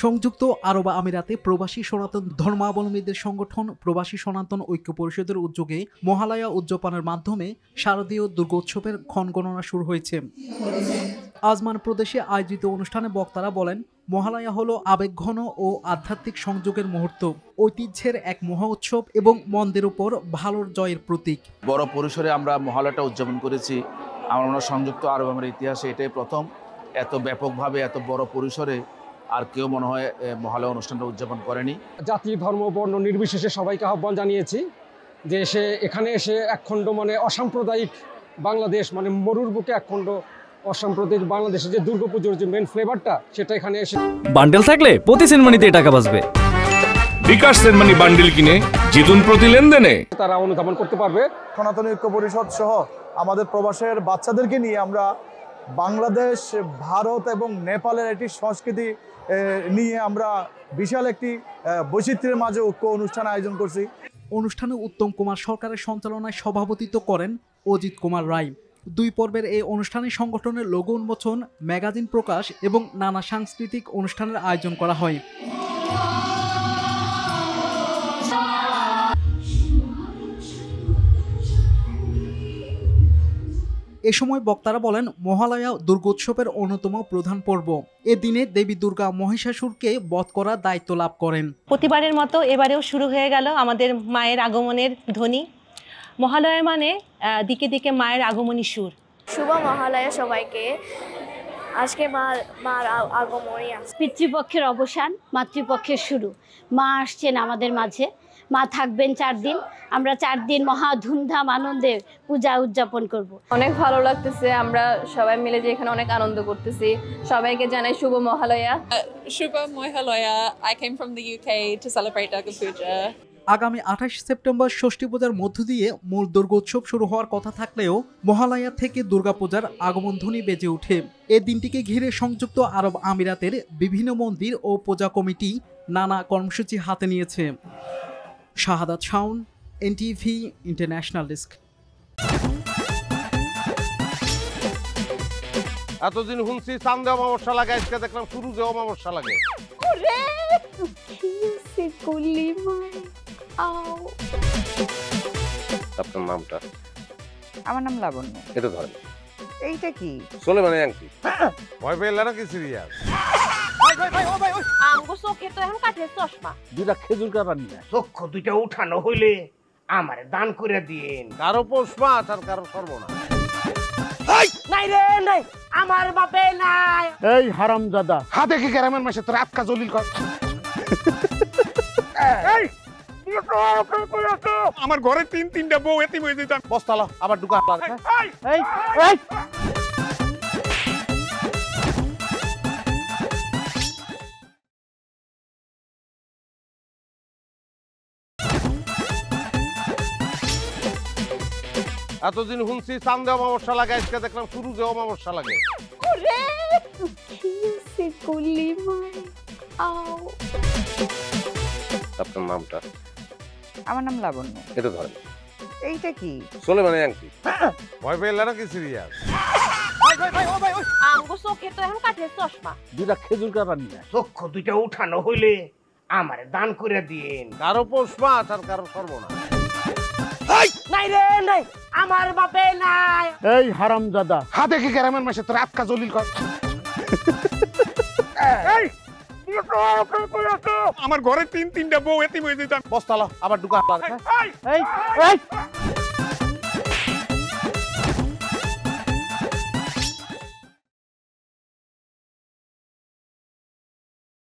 সংযুক্ত আরব আমিরাতে প্রবাসী সনাতন ধর্মাবলম্বীদের সংগঠন প্রবাসী সনাতন ঐক্য পরিষদের উদ্যোগে মহালয়া উদযাপনের মাধ্যমে শারদীয় দুর্গোৎসবের ক্ষণগণনা শুরু হয়েছে। আজমান প্রদেশে আয়োজিত অনুষ্ঠানে বক্তারা বলেন, মহালয়া হলো আবেগঘন ও আধ্যাত্মিক সংযোগের মুহূর্ত, ঐতিহ্যের এক মহা উৎসব এবং মন্দের উপর ভালোর জয়ের প্রতীক। বড় পরিসরে আমরা মহালয়াটা উদযাপন করেছি। আমরা সংযুক্ত আরব আমিরাতের ইতিহাসে এটাই প্রথম এত ব্যাপকভাবে এত বড় পরিসরে আর কেউ মনে হয় মহালয়া অনুষ্ঠানটা উদযাপন করেনি। জাতি ধর্ম বর্ণ নির্বিশেষে সবাইকে আহ্বান জানিয়েছি যে এখানে এসে একখণ্ড মানে অসাম্প্রদায়িক বাংলাদেশ, মানে মরুর বুকে একখণ্ড অসাম্প্রদায়িক বাংলাদেশের যে দুর্গাপুজোর যে মেন ফ্লেভারটা সেটা এখানে এসে বান্ডেল থাকলে প্রতি সেনমানিতে টাকা বাঁচবে। বিকাশ সেনমানি বান্ডেল কিনে জিতুন প্রতি লেনদেনে, তারা অনুধাবন করতে পারবে। সনাতন ঐক্য পরিষদ সহ আমাদের প্রবাসের বাচ্চাদেরকে নিয়ে আমরা বাংলাদেশ, ভারত এবং নেপালের একটি সংস্কৃতি নিয়ে আমরা বিশাল একটি বৈচিত্র্যের মাঝে ঐক্য অনুষ্ঠান আয়োজন করছি। অনুষ্ঠানে উত্তম কুমার সরকারের সঞ্চালনায় সভাপতিত্ব করেন অজিত কুমার রায়। 2 পর্বের এই অনুষ্ঠানে সংগঠনের লোগো উন্মোচন, ম্যাগাজিন প্রকাশ এবং নানা সাংস্কৃতিক অনুষ্ঠানের আয়োজন করা হয়। এ সময় বক্তারা বলেন, মহালয়া দুর্গোৎসবের অন্যতম প্রধান পর্ব। এ দিনে দেবী দুর্গা মহিষাসুরকে বধ করার দায়িত্ব লাভ করেন। প্রতিবারের মতো এবারেও শুরু হয়ে গেল আমাদের মায়ের আগমনের ধ্বনি। মহালয়া মানে দিকে দিকে মায়ের আগমনী সুর। শুভ মহালয়া সবাইকে। আজকে মার আগমনী। পিতৃপক্ষের অবসান, মাতৃপক্ষের শুরু। মা আসছেন আমাদের মাঝে, মা থাকবেন 4 দিন। আমরা 4 দিন মহা ধুমধাম আনন্দে পূজা উদযাপন করব। অনেক ভালো লাগতেছে, আমরা সবাই মিলে যে এখানে অনেক আনন্দ করতেছি। সবাইকে জানাই শুভ মহালয়া। শুভ Mahalaya. I came from the UK to celebrate Durga Puja. আগামী 28 সেপ্টেম্বর ষষ্ঠী পূজার মধ্য দিয়ে মূল দুর্গোৎসব শুরু হওয়ার কথা থাকলেও মহালয়া থেকে দুর্গাপূজার আগমনধ্বনি বেজে ওঠে। এই দিনটিকে ঘিরে সংযুক্ত আরব আমিরাতের বিভিন্ন মন্দির ও পূজা কমিটি নানা কর্মসূচি হাতে নিয়েছে। শাহাদাত শাওন, NTV ইন্টারন্যাশনাল ডেস্ক। এতদিন শুনছি চান্দে অমাবস্যা লাগে, আজকে দেখলাম সূর্যে অমাবস্যা লাগে। আপনার নামটা? আমার নাম লাবণ্য। এটা ধরেন। এইটা কি? চলে মানে আংটি। ভয় পেলে নাকি সিরিয়াস? চোখে তো এখন কাঠের চশমা। 2টা খেজুর কাটা নিয়ে চক্ষু 2টা উঠানো হইলে আমারে দান করে দিন। কারো পৌষ মাস আর কারো সর্বনাশ। নাই রে নাই, আমার বাপে নাই। এই হারামজাদা, হাতে কি গ্রামের মাসে তোর আটকা জলিল কর। আমার ঘরে 3-3টা বউ এতিম হয়ে যেতাম। বস্তালা আবার ঢুকা। এতদিন শুনছি চান্দে অমাবস্যা লাগে, আজকে দেখলাম সূর্যে অমাবস্যা লাগে। আপনার নামটা? আমার নাম লাবণ্য। এটা ধরেন। এইটা কি? চলে মানে আংটি। ভয় পেলে নাকি সিরিয়াস? চোখে তো এখন কাঠের চশমা। 2টা খেজুর কাটা নিয়ে চক্ষু 2টা উঠানো হইলে আমারে দান করে দিন। কারো পৌষ মাস আর কারো সর্বনাশ। নাই রে নাই, আমার বাপে নাই। এই হারামজাদা, হাতে কি গ্রামের মাসে তোর আটকা জলিল কর। আমার ঘরে 3-3টা বউ এতিম হয়ে যেতাম। বস্তালা আবার ঢুকা।